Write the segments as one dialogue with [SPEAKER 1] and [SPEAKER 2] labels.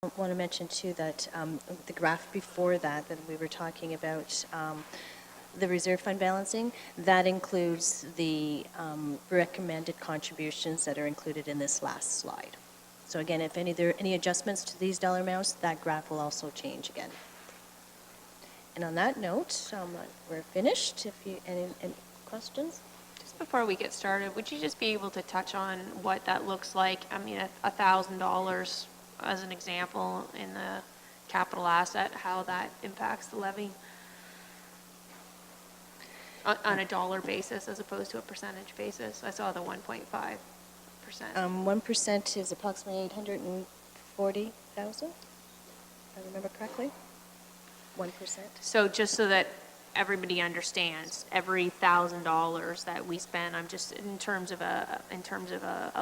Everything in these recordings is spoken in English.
[SPEAKER 1] I want to mention too that the graph before that we were talking about, the reserve fund balancing, that includes the recommended contributions that are included in this last slide. So again, if there are any adjustments to these dollar amounts, that graph will also change again. And on that note, we're finished. If you any questions?
[SPEAKER 2] Just before we get started, would you just be able to touch on what that looks like? I mean, $1,000 as an example in the capital asset, how that impacts the levy on a dollar basis as opposed to a percentage basis. I saw the 1.5%.
[SPEAKER 1] 1% is approximately 840,000, if I remember correctly. 1%.
[SPEAKER 2] So just so that everybody understands, every $1,000 that we spend, I'm just in terms of a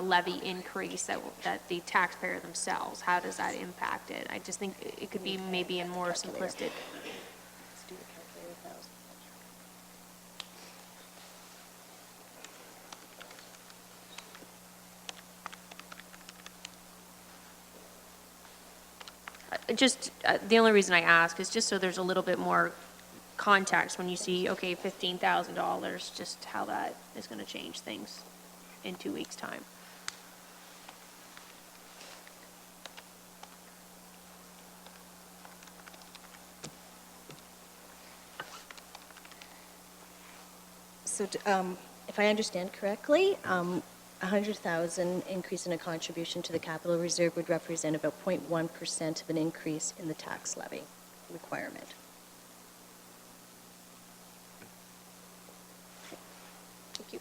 [SPEAKER 2] levy increase that the taxpayer themselves, how does that impact it? I just think it could be maybe in more simplistic.
[SPEAKER 1] Let's do the calculator, 1,000.
[SPEAKER 2] Just the only reason I ask is just so there's a little bit more context when you see, okay, $15,000, just how that is going to change things in 2 weeks' time.
[SPEAKER 1] So if I understand correctly, 100,000 increase in a contribution to the capital reserve would represent about 0.1% of an increase in the tax levy requirement.
[SPEAKER 2] Thank you.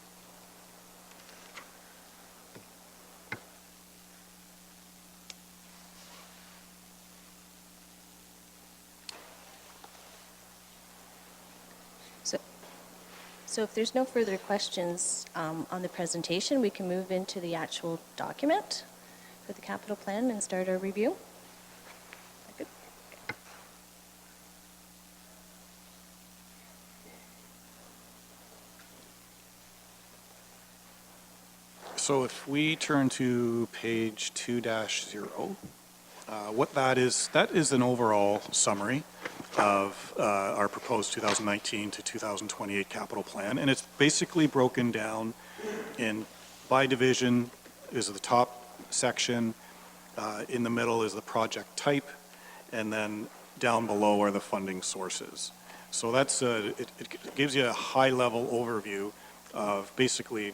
[SPEAKER 1] So if there's no further questions on the presentation, we can move into the actual document for the capital plan and start our review. Good.
[SPEAKER 3] So if we turn to page 2-0, what that is an overall summary of our proposed 2019 to 2028 capital plan, and it's basically broken down in by division is the top section, in the middle is the project type, and then down below are the funding sources. So that's it gives you a high-level overview of basically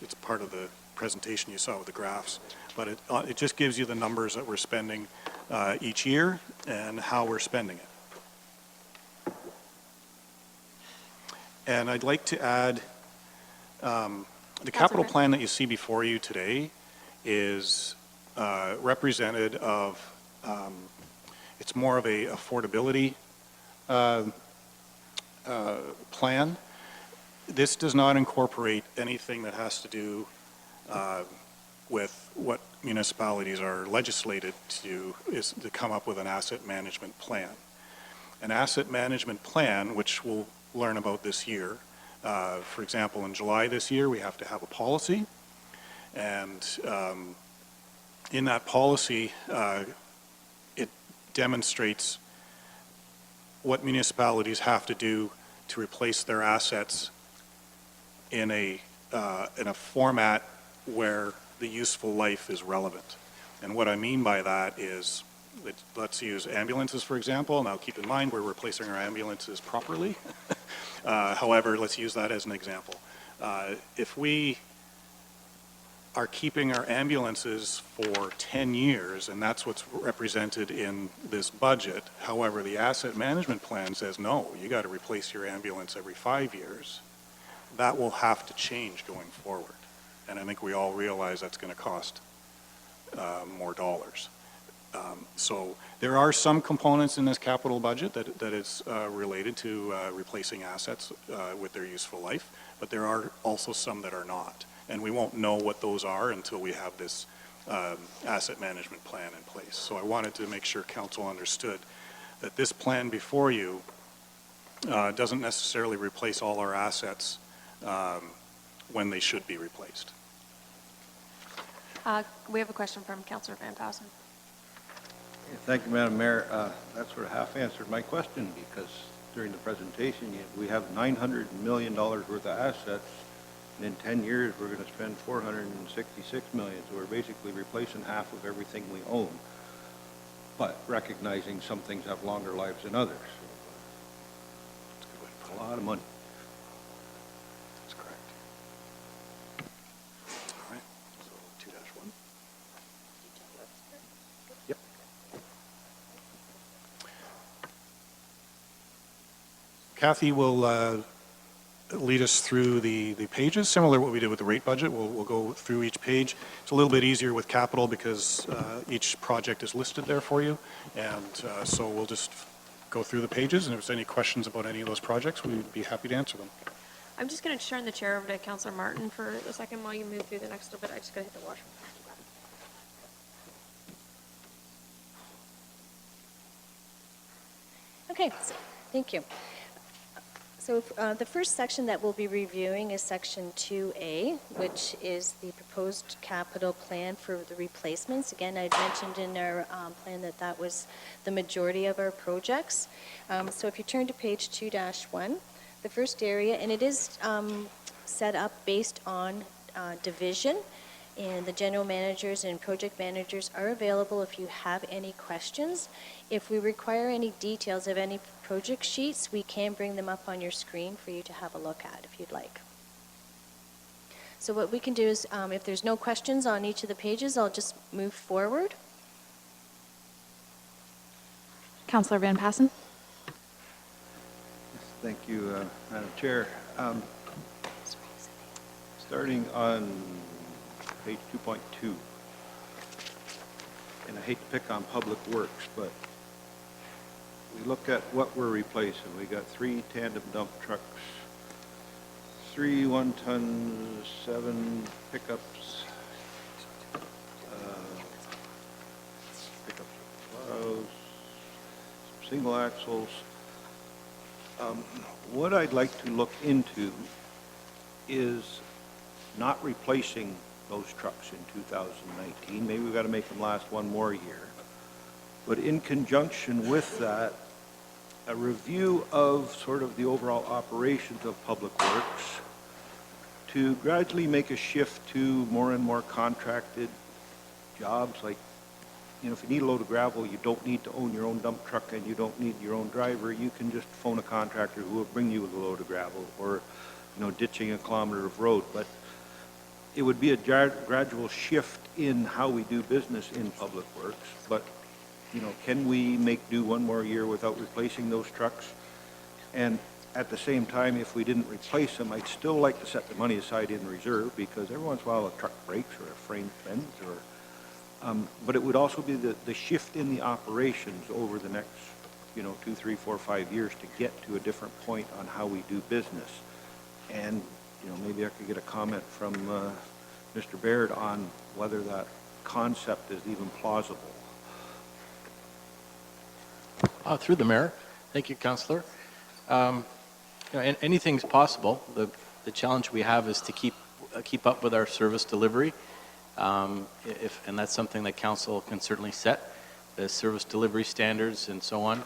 [SPEAKER 3] it's part of the presentation you saw with the graphs, but it just gives you the numbers that we're spending each year and how we're spending it. And I'd like to add, the capital plan that you see before you today is represented of, it's more of a affordability plan. This does not incorporate anything that has to do with what municipalities are legislated to, is to come up with an asset management plan. An asset management plan, which we'll learn about this year. For example, in July this year, we have to have a policy, and in that policy, it demonstrates what municipalities have to do to replace their assets in a format where the useful life is relevant. And what I mean by that is, let's use ambulances, for example. Now, keep in mind, we're replacing our ambulances properly. However, let's use that as an example. If we are keeping our ambulances for 10 years, and that's what's represented in this budget, however, the asset management plan says, no, you got to replace your ambulance every 5 years, that will have to change going forward. And I think we all realize that's going to cost more dollars. So there are some components in this capital budget that is related to replacing assets with their useful life, but there are also some that are not. And we won't know what those are until we have this asset management plan in place. So I wanted to make sure Council understood that this plan before you doesn't necessarily replace all our assets when they should be replaced.
[SPEAKER 2] We have a question from Councillor Van Passen.
[SPEAKER 4] Thank you, Madam Mayor. That sort of half answered my question, because during the presentation, we have $900 million worth of assets, and in 10 years, we're going to spend $466 million. So we're basically replacing half of everything we own, but recognizing some things have longer lives than others. So, a lot of money.
[SPEAKER 3] That's correct. All right, so 2-1. Yep. Kathy will lead us through the pages, similar to what we did with the rate budget. We'll go through each page. It's a little bit easier with capital because each project is listed there for you. And so we'll just go through the pages, and if there's any questions about any of those projects, we'd be happy to answer them.
[SPEAKER 2] I'm just going to turn the chair over to Councillor Martin for a second while you move through the next little bit. I just got to hit the washroom.
[SPEAKER 1] Okay, so, thank you. So the first section that we'll be reviewing is section 2A, which is the proposed capital plan for the replacements. Again, I'd mentioned in our plan that that was the majority of our projects. So if you turn to page 2-1, the first area, and it is set up based on division, and the general managers and project managers are available if you have any questions. If we require any details of any project sheets, we can bring them up on your screen for you to have a look at if you'd like. So what we can do is, if there's no questions on each of the pages, I'll just move forward.
[SPEAKER 5] Councillor Van Passen.
[SPEAKER 4] Yes, thank you, Madam Chair. Starting on page 2.2, and I hate to pick on Public Works, but we look at what we're replacing. We got 3 tandem dump trucks, 3 one-ton, 7 pickups, plows, some single axles. What I'd like to look into is not replacing those trucks in 2019. Maybe we've got to make them last one more year. But in conjunction with that, a review of sort of the overall operations of Public Works to gradually make a shift to more and more contracted jobs. Like, you know, if you need a load of gravel, you don't need to own your own dump truck and you don't need your own driver. You can just phone a contractor who will bring you the load of gravel, or, you know, ditching a kilometer of road. But it would be a gradual shift in how we do business in Public Works. But, you know, can we make do one more year without replacing those trucks? And at the same time, if we didn't replace them, I'd still like to set the money aside in reserve, because every once in a while a truck breaks or a frame bends, or, but it would also be the shift in the operations over the next, you know, 2, 3, 4, 5 years to get to a different point on how we do business. And, you know, maybe I could get a comment from Mr. Baird on whether that concept is even plausible.
[SPEAKER 6] Through the mayor. Thank you, Councillor. You know, anything's possible. The challenge we have is to keep up with our service delivery. And that's something that council can certainly set, the service delivery standards and so on.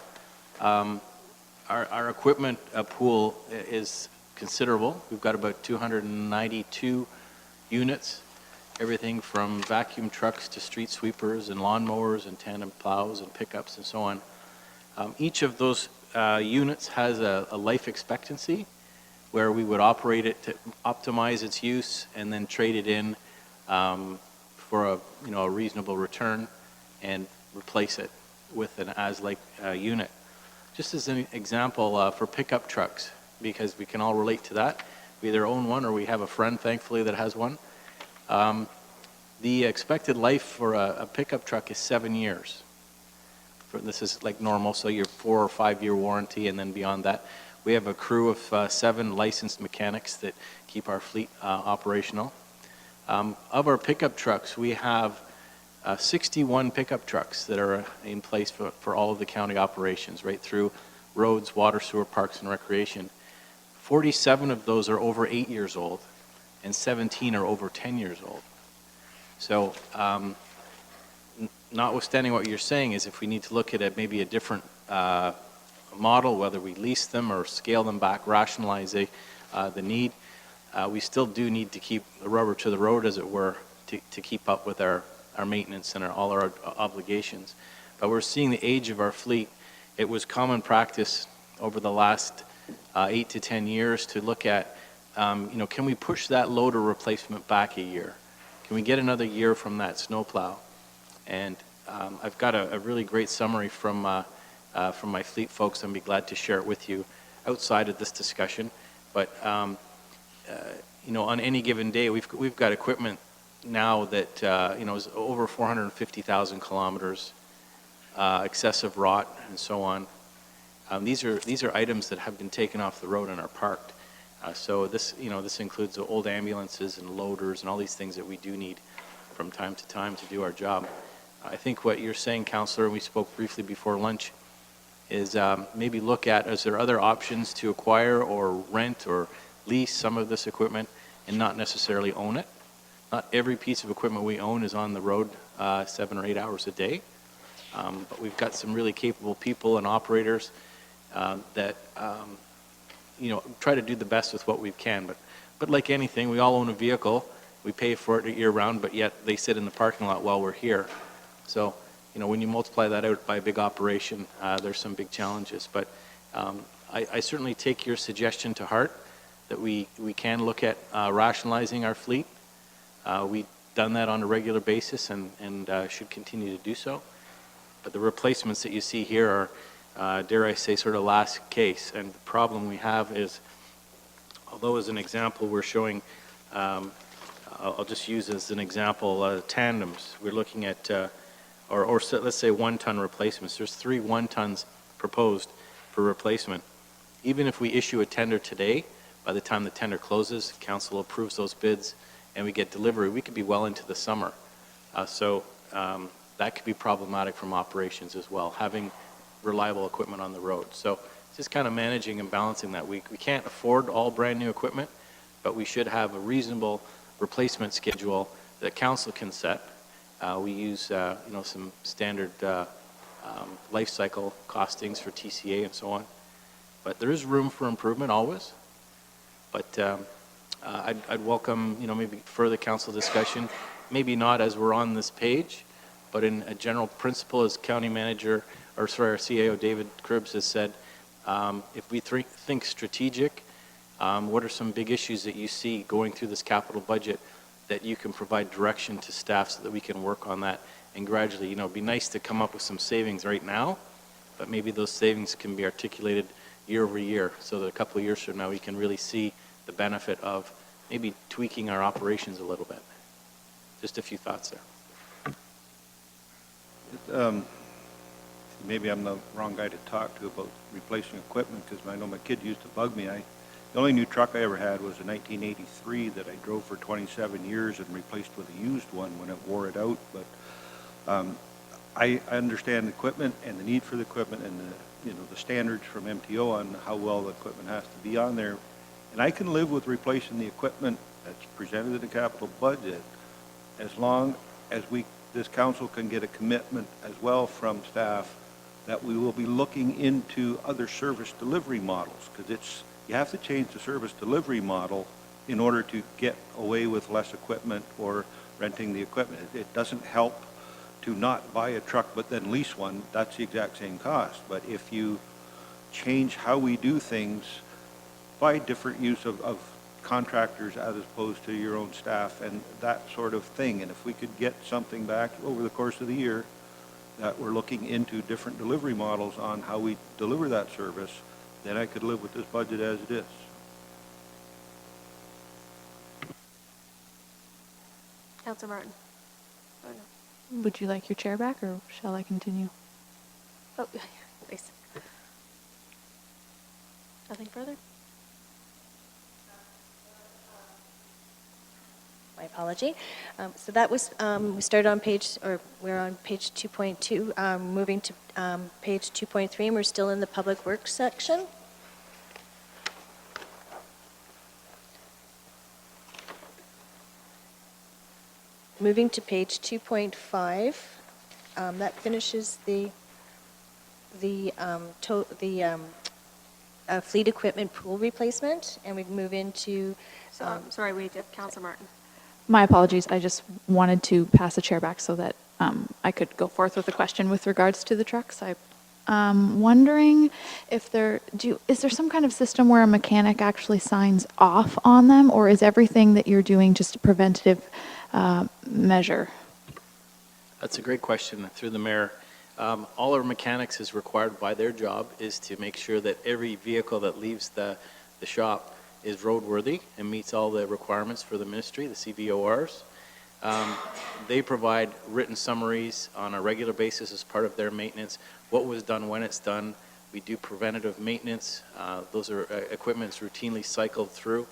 [SPEAKER 6] Our equipment pool is considerable. We've got about 292 units, everything from vacuum trucks to street sweepers and lawnmowers and tandem plows and pickups and so on. Each of those units has a life expectancy where we would operate it to optimize its use and then trade it in for a reasonable return and replace it with an as-like unit. Just as an example, for pickup trucks, because we can all relate to that. We either own one or we have a friend, thankfully, that has one. The expected life for a pickup truck is 7 years. This is like normal, so your 4 or 5 year warranty, and then beyond that. We have a crew of 7 licensed mechanics that keep our fleet operational. Of our pickup trucks, we have 61 pickup trucks that are in place for all of the county operations, right through roads, water, sewer, parks, and recreation. 47 of those are over 8 years old, and 17 are over 10 years old. So notwithstanding what you're saying, is if we need to look at maybe a different model, whether we lease them or scale them back, rationalize the need, we still do need to keep the rubber to the road, as it were, to keep up with our maintenance and all our obligations. But we're seeing the age of our fleet. It was common practice over the last 8 to 10 years to look at, can we push that loader replacement back a year? Can we get another year from that snowplow? And I've got a really great summary from my fleet folks. I'd be glad to share it with you outside of this discussion. But on any given day, we've got equipment now that is over 450,000 kilometers, excessive rot, and so on. These are items that have been taken off the road and are parked. So this includes the old ambulances and loaders and all these things that we do need from time to time to do our job. I think what you're saying, Councillor, and we spoke briefly before lunch, is maybe look at, is there other options to acquire or rent or lease some of this equipment and not necessarily own it? Not every piece of equipment we own is on the road 7 or 8 hours a day, but we've got some really capable people and operators that try to do the best with what we can. But like anything, we all own a vehicle. We pay for it year-round, but yet they sit in the parking lot while we're here. So, when you multiply that out by a big operation, there's some big challenges. But I certainly take your suggestion to heart that we can look at rationalizing our fleet. We've done that on a regular basis and should continue to do so. But the replacements that you see here are, dare I say, sort of last case. And the problem we have is, although as an example we're showing, I'll just use as an example tandems. We're looking at, or let's say 1-ton replacements. There's 3 1-tons proposed for replacement. Even if we issue a tender today, by the time the tender closes, council approves those bids, and we get delivery, we could be well into the summer. So that could be problematic from operations as well, having reliable equipment on the road. So just kind of managing and balancing that. We can't afford all brand new equipment, but we should have a reasonable replacement schedule that council can set. We use some standard life cycle costings for TCA and so on. But there is room for improvement always. But I'd welcome maybe further council discussion, maybe not as we're on this page, but in a general principle, as County Manager, our CAO David Cribbs has said, if we think strategic, what are some big issues that you see going through this capital budget that you can provide direction to staff so that we can work on that and gradually, it'd be nice to come up with some savings right now, but maybe those savings can be articulated year over year so that a couple of years from now we can really see the benefit of maybe tweaking our operations a little bit. Just a few thoughts there.
[SPEAKER 4] Maybe I'm the wrong guy to talk to about replacing equipment, because I know my kid used to bug me. The only new truck I ever had was a 1983 that I drove for 27 years and replaced with a used one when it wore it out. But I understand the equipment and the need for the equipment and the standards from MTO on how well the equipment has to be on there. And I can live with replacing the equipment that's presented in the capital budget as long as this council can get a commitment as well from staff that we will be looking into other service delivery models, because you have to change the service delivery model in order to get away with less equipment or renting the equipment. It doesn't help to not buy a truck but then lease one. That's the exact same cost. But if you change how we do things by different use of contractors as opposed to your own staff and that sort of thing, and if we could get something back over the course of the year that we're looking into different delivery models on how we deliver that service, then I could live with this budget as it is.
[SPEAKER 2] Councillor Martin. Oh, no.
[SPEAKER 5] Would you like your chair back, or shall I continue?
[SPEAKER 2] Oh, yeah, please. Nothing further?
[SPEAKER 1] My apology. So that was, we started on we're on page 2.2, moving to page 2.3, and we're still in the public works section. Moving to page 2.5. That finishes the fleet equipment pool replacement, and we move into,
[SPEAKER 2] So, sorry, we did, Councilor Martin.
[SPEAKER 5] My apologies. I just wanted to pass the chair back so that I could go forth with a question with regards to the trucks. I'm wondering if is there some kind of system where a mechanic actually signs off on them, or is everything that you're doing just a preventative measure?
[SPEAKER 6] That's a great question through the mayor. All our mechanics is required by their job is to make sure that every vehicle that leaves the shop is roadworthy and meets all the requirements for the ministry, the CVORs. They provide written summaries on a regular basis as part of their maintenance, what was done when it's done. We do preventative maintenance. Those are equipment's routinely cycled through.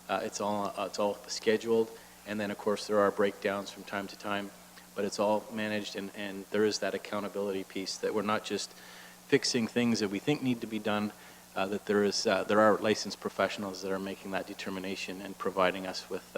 [SPEAKER 6] It's all scheduled. And then, of course, there are breakdowns from time to time, but it's all managed, and there is that accountability piece that we're not just fixing things that we think need to be done, that there are licensed professionals that are making that determination and providing us with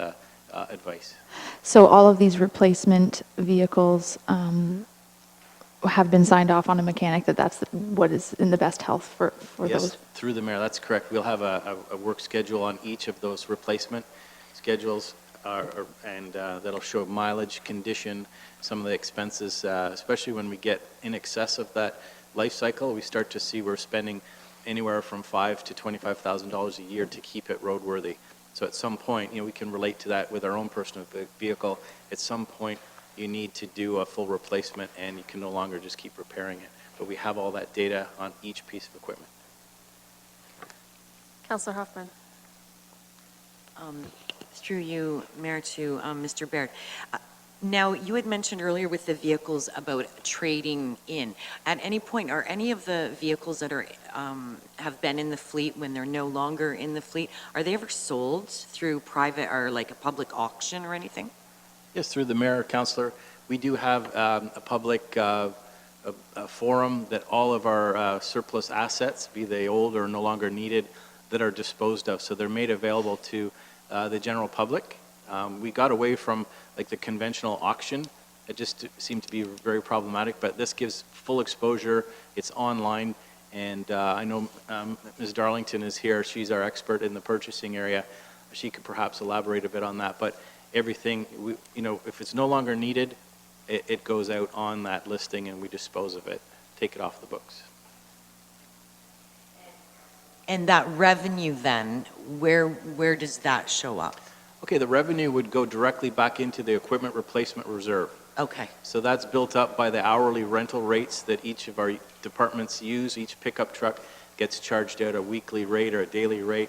[SPEAKER 6] advice.
[SPEAKER 5] So all of these replacement vehicles have been signed off on a mechanic that's what is in the best health for
[SPEAKER 6] Yes,
[SPEAKER 5] those?
[SPEAKER 6] through the mayor, that's correct. We'll have a work schedule on each of those replacement schedules, and that'll show mileage, condition, some of the expenses, especially when we get in excess of that life cycle. We start to see we're spending anywhere from $5,000 to $25,000 a year to keep it roadworthy. So at some point, we can relate to that with our own personal vehicle. At some point, you need to do a full replacement, and you can no longer just keep repairing it. But we have all that data on each piece of equipment.
[SPEAKER 2] Councilor Huffman.
[SPEAKER 7] Through you, Mayor, to Mr. Baird. Now, you had mentioned earlier with the vehicles about trading in. At any point, are any of the vehicles that are have been in the fleet when they're no longer in the fleet, are they ever sold through private or like a public auction or anything?
[SPEAKER 6] Yes, through the mayor, councillor, we do have a public a forum that all of our surplus assets, be they old or no longer needed, that are disposed of. So they're made available to the general public. We got away from like the conventional auction. It just seemed to be very problematic, but this gives full exposure. It's online, and I know Ms. Darlington is here. She's our expert in the purchasing area. She could perhaps elaborate a bit on that, but everything, if it's no longer needed, it goes out on that listing and we dispose of it, take it off the books.
[SPEAKER 7] And that revenue then, where does that show up?
[SPEAKER 6] Okay, the revenue would go directly back into the equipment replacement reserve.
[SPEAKER 7] Okay.
[SPEAKER 6] So that's built up by the hourly rental rates that each of our departments use. Each pickup truck gets charged out a weekly rate or a daily rate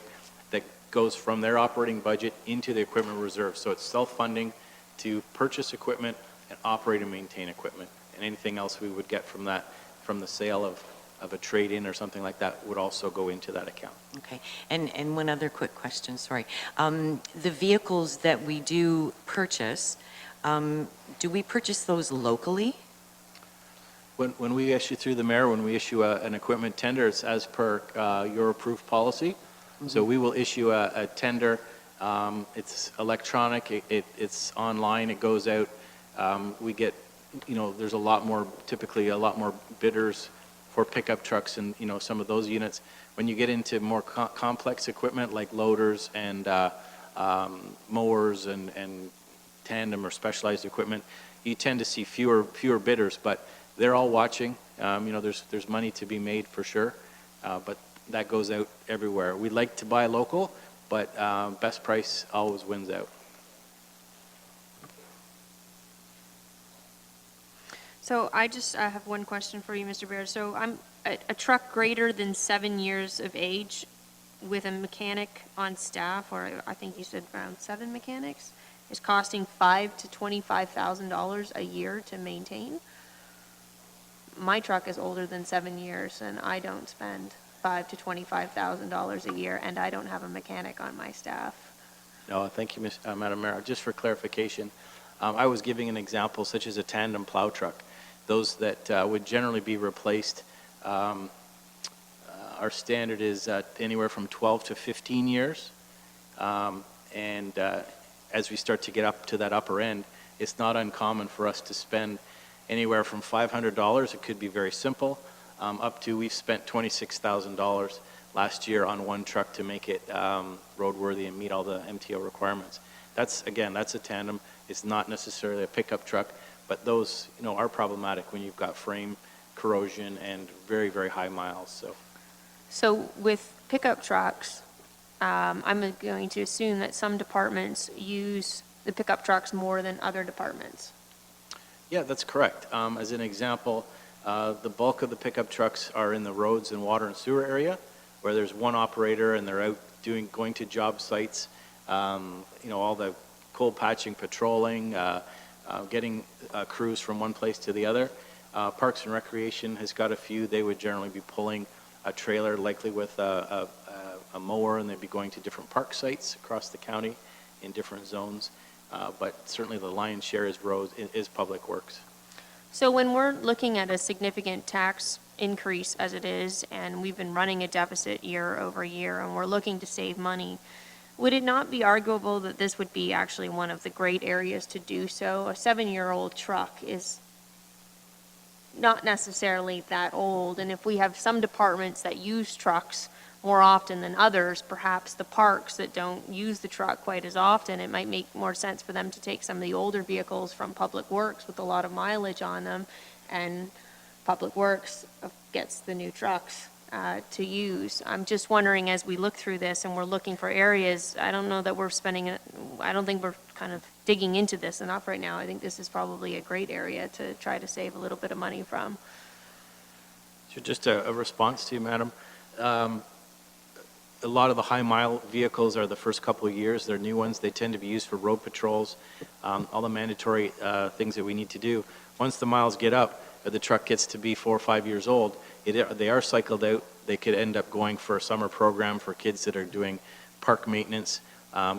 [SPEAKER 6] that goes from their operating budget into the equipment reserve. So it's self-funding to purchase equipment and operate and maintain equipment. And anything else we would get from that, from the sale of a trade-in or something like that, would also go into that account.
[SPEAKER 7] Okay. And one other quick question, sorry. The vehicles that we do purchase, do we purchase those locally?
[SPEAKER 6] When we issue through the mayor, when we issue an equipment tender, it's as per your approved policy. Mm-hmm. So we will issue a tender. It's electronic. It's online. It goes out. We get, there's typically a lot more bidders for pickup trucks and, some of those units. When you get into more complex equipment like loaders and mowers and tandem or specialized equipment, you tend to see fewer bidders, but they're all watching. There's money to be made for sure, but that goes out everywhere. We like to buy local, but best price always wins out.
[SPEAKER 2] So I have one question for you, Mr. Baird. So I'm a truck greater than 7 years of age with a mechanic on staff, or I think you said around 7 mechanics, is costing $5,000 to $25,000 a year to maintain. My truck is older than 7 years, and I don't spend $5,000 to $25,000 a year, and I don't have a mechanic on my staff.
[SPEAKER 6] No, thank you, Madam Mayor. Just for clarification, I was giving an example such as a tandem plow truck. Those that would generally be replaced, our standard is anywhere from 12 to 15 years. As we start to get up to that upper end, it's not uncommon for us to spend anywhere from $500, it could be very simple, up to we've spent $26,000 last year on one truck to make it roadworthy and meet all the MTO requirements. That's, again, that's a tandem. It's not necessarily a pickup truck, but those, are problematic when you've got frame corrosion and very, very high miles, so.
[SPEAKER 2] So with pickup trucks, I'm going to assume that some departments use the pickup trucks more than other departments.
[SPEAKER 6] Yeah, that's correct. As an example, the bulk of the pickup trucks are in the roads and water and sewer area, where there's one operator and they're out going to job sites, all the cold patching, patrolling, getting crews from one place to the other. Parks and Recreation has got a few. They would generally be pulling a trailer, likely with a mower, and they'd be going to different park sites across the county in different zones. But certainly the lion's share is roads, is public works.
[SPEAKER 2] So when we're looking at a significant tax increase as it is, and we've been running a deficit year over year, and we're looking to save money, would it not be arguable that this would be actually one of the great areas to do so? A 7-year-old truck is not necessarily that old, and if we have some departments that use trucks more often than others, perhaps the parks that don't use the truck quite as often, it might make more sense for them to take some of the older vehicles from Public Works with a lot of mileage on them, and Public Works gets the new trucks to use. I'm just wondering, as we look through this and we're looking for areas, I don't know that we're I don't think we're kind of digging into this enough right now. I think this is probably a great area to try to save a little bit of money from.
[SPEAKER 6] So just a response to you, Madam. A lot of the high-mile vehicles are the first couple of years. They're new ones. They tend to be used for road patrols, all the mandatory things that we need to do. Once the miles get up, or the truck gets to be 4 or 5 years old, they are cycled out. They could end up going for a summer program for kids that are doing park maintenance.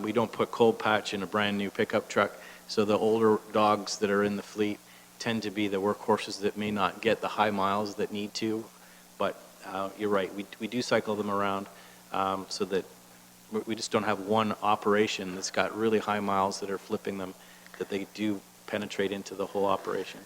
[SPEAKER 6] We don't put cold patch in a brand-new pickup truck, so the older dogs that are in the fleet tend to be the workhorses that may not get the high miles that need to. But you're right, we do cycle them around. So that we just don't have one operation that's got really high miles that are flipping them, that they do penetrate into the whole operation.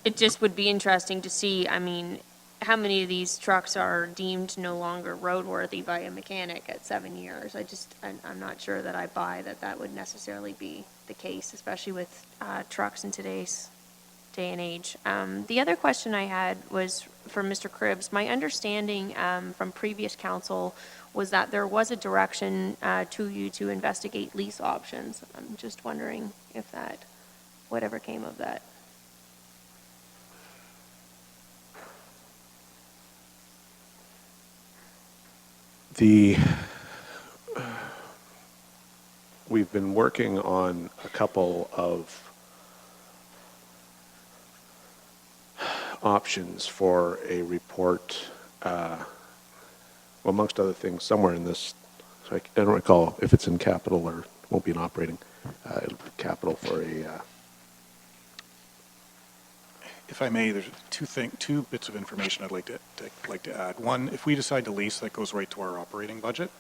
[SPEAKER 2] It just would be interesting to see, how many of these trucks are deemed no longer roadworthy by a mechanic at 7 years. I'm not sure that I buy that would necessarily be the case, especially with trucks in today's day and age. The other question I had was for Mr. Cribbs. My understanding from previous council was that there was a direction to you to investigate lease options. I'm just wondering if whatever came of that.
[SPEAKER 8] We've been working on a couple of options for a report, amongst other things, somewhere in this, so I don't recall if it's in capital or won't be in operating, it'll be capital for a,
[SPEAKER 3] If I may, there's two bits of information I'd like to add. One, if we decide to lease, that goes right to our operating budget.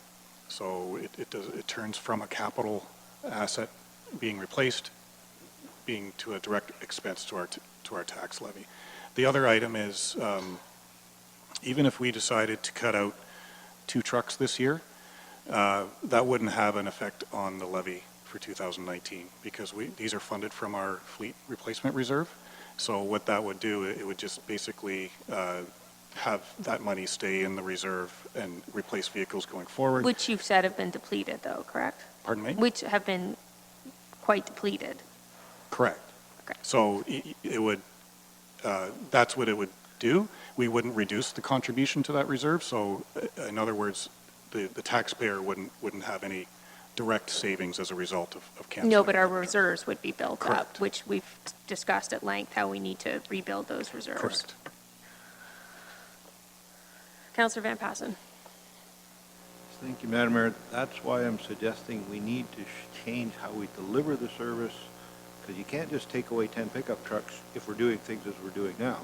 [SPEAKER 3] So it turns from a capital asset being replaced, being to a direct expense to our tax levy. The other item is, even if we decided to cut out 2 trucks this year, that wouldn't have an effect on the levy for 2019 because these are funded from our fleet replacement reserve. So what that would do, it would just basically have that money stay in the reserve and replace vehicles going forward.
[SPEAKER 2] Which you've said have been depleted, though, correct?
[SPEAKER 3] Pardon me?
[SPEAKER 2] Which have been quite depleted.
[SPEAKER 3] Correct.
[SPEAKER 2] Okay.
[SPEAKER 3] So it would, that's what it would do. We wouldn't reduce the contribution to that reserve. So in other words, the taxpayer wouldn't have any direct savings as a result of canceling.
[SPEAKER 2] No, but our reserves would be built up,
[SPEAKER 3] Correct.
[SPEAKER 2] which we've discussed at length, how we need to rebuild those reserves.
[SPEAKER 3] Correct.
[SPEAKER 2] Councillor Van Passen.
[SPEAKER 4] Thank you, Madam Mayor. That's why I'm suggesting we need to change how we deliver the service, because you can't just take away 10 pickup trucks if we're doing things as we're doing now.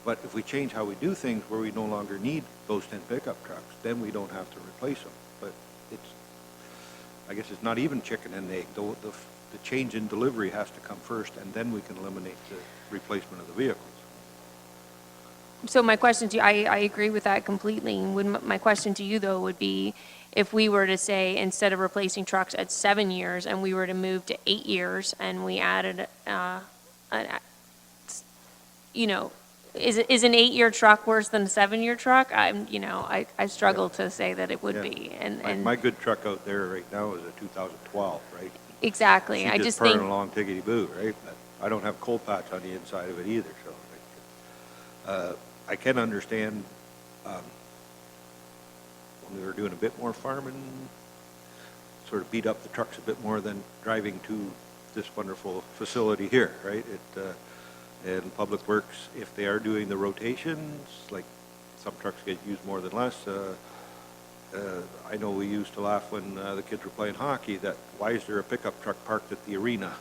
[SPEAKER 4] But if we change how we do things where we no longer need those 10 pickup trucks, then we don't have to replace them. But I guess it's not even chicken and egg. The change in delivery has to come first, and then we can eliminate replacement of the vehicles.
[SPEAKER 2] So my question to you, I agree with that completely. My question to you, though, would be, if we were to say, instead of replacing trucks at 7 years, and we were to move to 8 years, and we added, is an 8-year truck worse than a 7-year truck? I struggle to say that it would
[SPEAKER 4] Yeah.
[SPEAKER 2] be,
[SPEAKER 4] My
[SPEAKER 2] and
[SPEAKER 4] good truck out there right now is a 2012, right?
[SPEAKER 2] exactly. I
[SPEAKER 4] She's
[SPEAKER 2] just
[SPEAKER 4] just purring
[SPEAKER 2] think,
[SPEAKER 4] along tickety-boo, right? But I don't have cold patch on the inside of it either, so. I can understand, when we were doing a bit more farming, sort of beat up the trucks a bit more than driving to this wonderful facility here, right? And Public Works, if they are doing the rotations, like some trucks get used more than less. I know we used to laugh when the kids were playing hockey that why is there a pickup truck parked at the arena?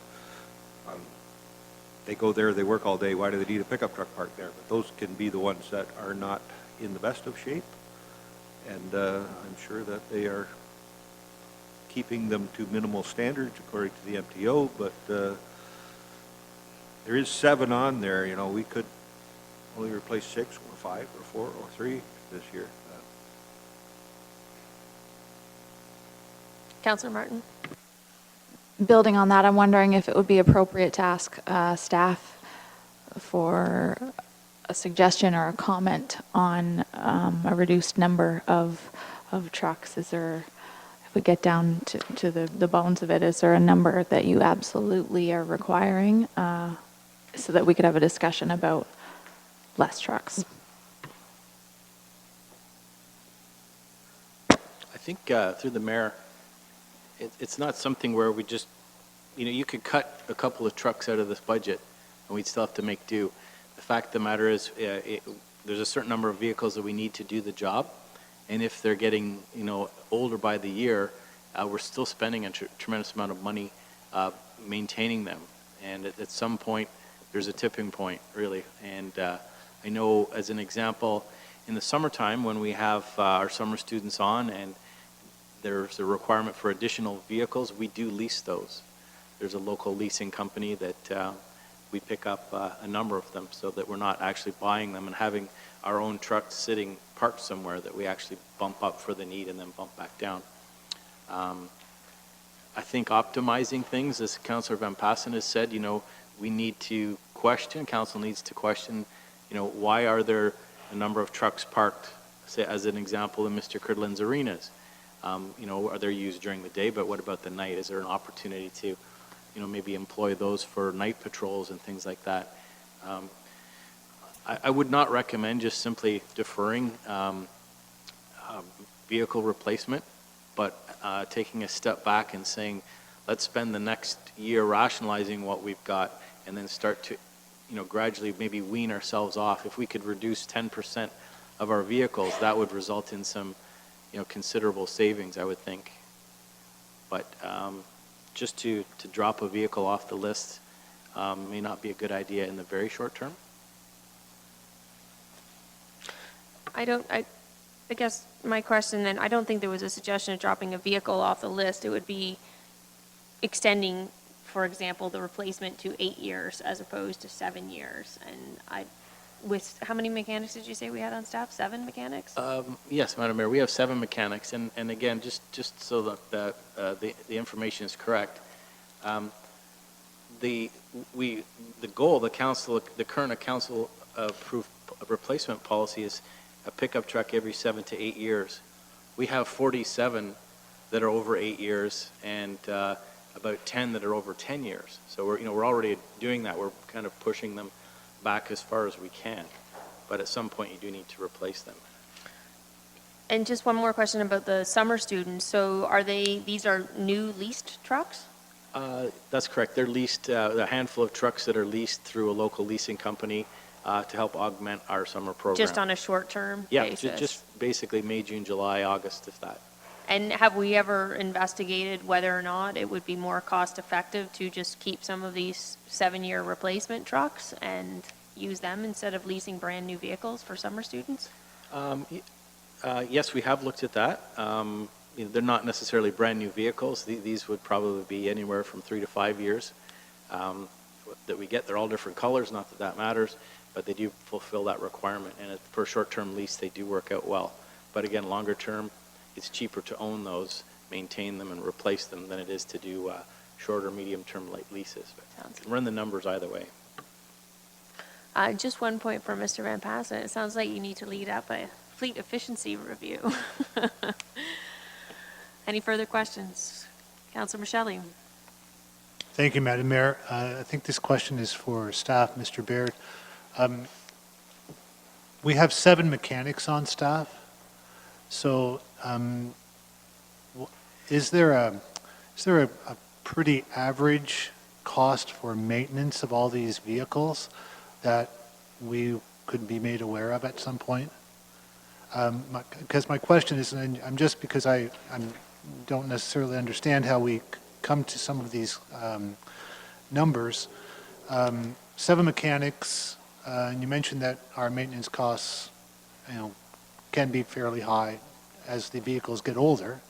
[SPEAKER 4] They go there, they work all day, why do they need a pickup truck parked there? But those can be the ones that are not in the best of shape. And I'm sure that they are keeping them to minimal standards according to the MTO, but there is 7 on there, we could only replace 6 or 5 or 4 or 3 this year.
[SPEAKER 2] Councillor Martin?
[SPEAKER 5] Building on that, I'm wondering if it would be appropriate to ask staff for a suggestion or a comment on a reduced number of trucks. Is there, if we get down to the bones of it, is there a number that you absolutely are requiring so that we could have a discussion about less trucks?
[SPEAKER 6] I think through the mayor, it's not something where we just, you could cut a couple of trucks out of this budget and we'd still have to make do. The fact of the matter is there's a certain number of vehicles that we need to do the job. And if they're getting, older by the year, we're still spending a tremendous amount of money maintaining them. And at some point, there's a tipping point, really. And I know, as an example, in the summertime when we have our summer students on and there's a requirement for additional vehicles, we do lease those. There's a local leasing company that we pick up a number of them so that we're not actually buying them and having our own trucks sitting parked somewhere, that we actually bump up for the need and then bump back down. I think optimizing things, as Councillor Van Passen has said, we need to question, council needs to question, why are there a number of trucks parked, say as an example, in Mr. Cridlin's arenas? Are they used during the day, but what about the night? Is there an opportunity to, maybe employ those for night patrols and things like that? I would not recommend just simply deferring vehicle replacement, but taking a step back and saying, let's spend the next year rationalizing what we've got and then start to, gradually maybe wean ourselves off. If we could reduce 10% of our vehicles, that would result in some, considerable savings, I would think. But just to drop a vehicle off the list may not be a good idea in the very short term.
[SPEAKER 2] I guess my question then, I don't think there was a suggestion of dropping a vehicle off the list. It would be extending, for example, the replacement to 8 years as opposed to 7 years. And with how many mechanics did you say we had on staff? 7 mechanics?
[SPEAKER 6] Yes, Madam Mayor, we have 7 mechanics, and again, just so that the information is correct, the goal, the current council approved replacement policy is a pickup truck every 7 to 8 years. We have 47 that are over 8 years and about 10 that are over 10 years. So we're already doing that. We're kind of pushing them back as far as we can. But at some point, you do need to replace them.
[SPEAKER 2] And just one more question about the summer students. So these are new leased trucks?
[SPEAKER 6] That's correct. They're leased, a handful of trucks that are leased through a local leasing company to help augment our summer program.
[SPEAKER 2] Just on a short-term basis?
[SPEAKER 6] Yeah, just basically May, June, July, August, if that.
[SPEAKER 2] And have we ever investigated whether or not it would be more cost-effective to just keep some of these 7-year replacement trucks and use them instead of leasing brand-new vehicles for summer students?
[SPEAKER 6] Yes, we have looked at that. They're not necessarily brand-new vehicles. These would probably be anywhere from 3 to 5 years. that we get. They're all different colors, not that that matters, but they do fulfill that requirement. And for a short-term lease, they do work out well. But again, longer term, it's cheaper to own those, maintain them, and replace them than it is to do shorter, medium-term leases.
[SPEAKER 2] Sounds
[SPEAKER 6] But run the numbers either way.
[SPEAKER 2] Just one point for Mr. Van Passen. It sounds like you need to lead up a fleet efficiency review. Any further questions? Councilor Michelli?
[SPEAKER 9] Thank you, Madam Mayor. I think this question is for staff, Mr. Baird. We have 7 mechanics on staff. So is there a pretty average cost for maintenance of all these vehicles that we could be made aware of at some point? Because my question is, and I'm just because I don't necessarily understand how we come to some of these numbers. 7 mechanics, and you mentioned that our maintenance costs, can be fairly high as the vehicles get older.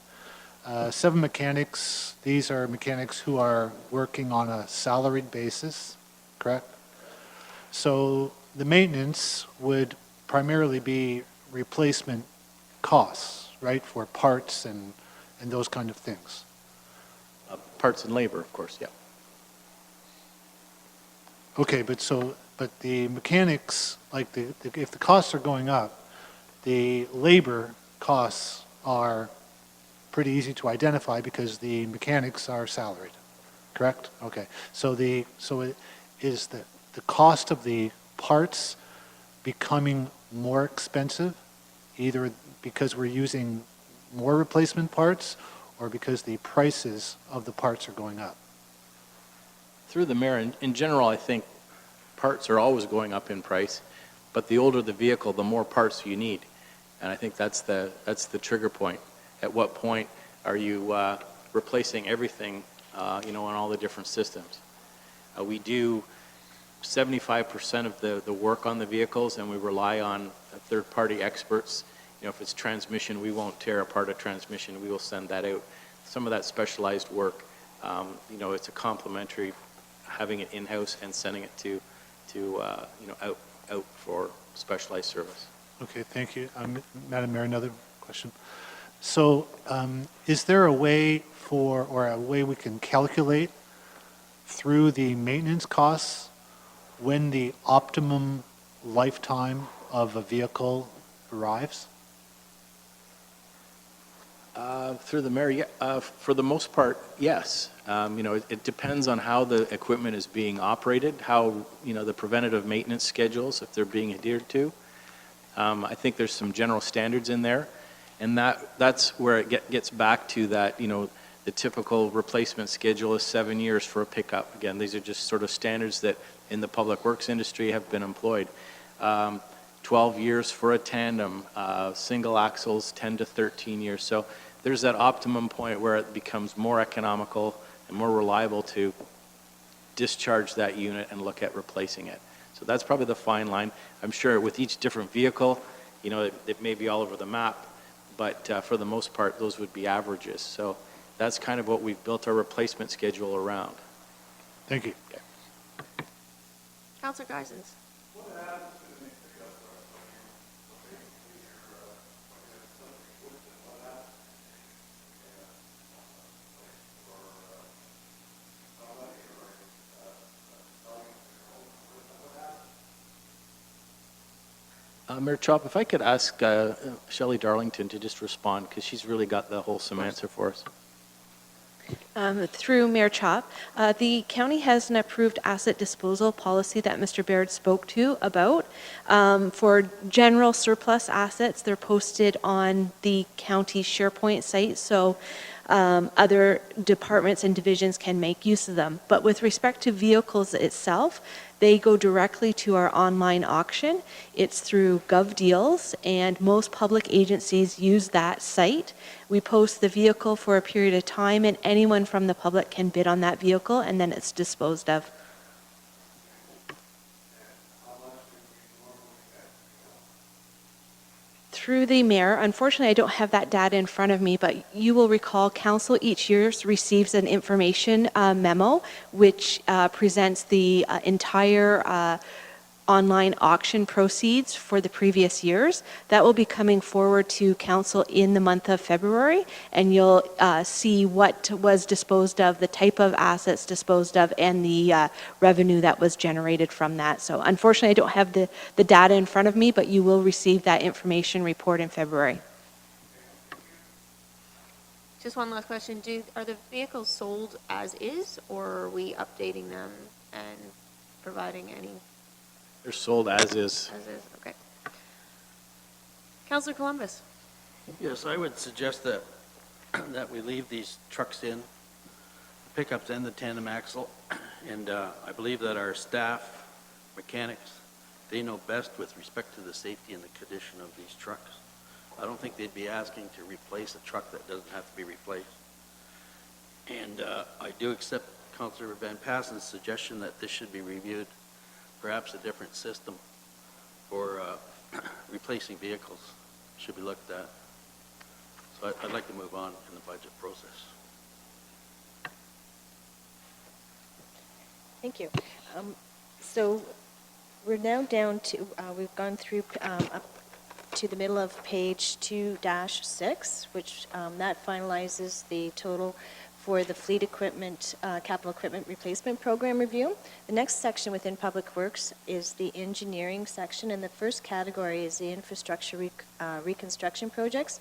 [SPEAKER 9] 7 mechanics, these are mechanics who are working on a salaried basis, correct? So the maintenance would primarily be replacement costs, right, for parts and those kind of things.
[SPEAKER 6] Parts and labor, of course, yeah.
[SPEAKER 9] Okay, but the mechanics, like if the costs are going up, the labor costs are pretty easy to identify because the mechanics are salaried, correct? Okay, so is the cost of the parts becoming more expensive, either because we're using more replacement parts or because the prices of the parts are going up?
[SPEAKER 6] Through the mayor, in general, I think parts are always going up in price, but the older the vehicle, the more parts you need. And I think that's the trigger point. At what point are you replacing everything, on all the different systems? We do 75% of the work on the vehicles, and we rely on third-party experts. If it's transmission, we won't tear apart a transmission. We will send that out. Some of that specialized work, it's a complementary, having it in-house and sending it to out for specialized service.
[SPEAKER 9] Okay, thank you. Madam Mayor, another question. So is there a way we can calculate through the maintenance costs when the optimum lifetime of a vehicle arrives?
[SPEAKER 6] Through the mayor, yeah, for the most part, yes. It depends on how the equipment is being operated, how, the preventative maintenance schedules, if they're being adhered to. I think there's some general standards in there, and that's where it gets back to that, the typical replacement schedule is 7 years for a pickup. Again, these are just sort of standards that in the public works industry have been employed. 12 years for a tandem, single axles, 10 to 13 years. So there's that optimum point where it becomes more economical and more reliable to discharge that unit and look at replacing it. So that's probably the fine line. I'm sure with each different vehicle, it may be all over the map, but for the most part, those would be averages. So that's kind of what we've built our replacement schedule around.
[SPEAKER 9] Thank you.
[SPEAKER 6] Okay.
[SPEAKER 2] Councilor Geisens?
[SPEAKER 6] Mayor Chop, if I could ask Shelley Darlington to just respond, because she's really got the wholesome answer for us.
[SPEAKER 10] Through Mayor Chop, the county has an approved asset disposal policy that Mr. Baird spoke to about. For general surplus assets, they're posted on the county SharePoint site, so other departments and divisions can make use of them. But with respect to vehicles itself, they go directly to our online auction. It's through GovDeals, and most public agencies use that site. We post the vehicle for a period of time, and anyone from the public can bid on that vehicle, and then it's disposed of. Through the mayor, unfortunately, I don't have that data in front of me, but you will recall council each year receives an information memo, which presents the entire online auction proceeds for the previous years. That will be coming forward to council in the month of February, and you'll see what was disposed of, the type of assets disposed of, and the revenue that was generated from that. So unfortunately, I don't have the data in front of me, but you will receive that information report in February.
[SPEAKER 2] Just one last question. Are the vehicles sold as is, or are we updating them and providing any
[SPEAKER 6] They're sold as is.
[SPEAKER 2] as is? Okay. Councillor Columbus?
[SPEAKER 11] Yes, I would suggest that, that we leave these trucks in, the pickups and the tandem axle, and I believe that our staff, mechanics, they know best with respect to the safety and the condition of these trucks. I don't think they'd be asking to replace a truck that doesn't have to be replaced. And I do accept Councillor Van Passen's suggestion that this should be reviewed, perhaps a different system for replacing vehicles should be looked at. So I'd like to move on in the budget process.
[SPEAKER 1] Thank you. So we're now down to, we've gone through up to the middle of page 2-6, which that finalizes the total for the fleet equipment, capital equipment replacement program review. The next section within Public Works is the engineering section, and the first category is the infrastructure reconstruction projects.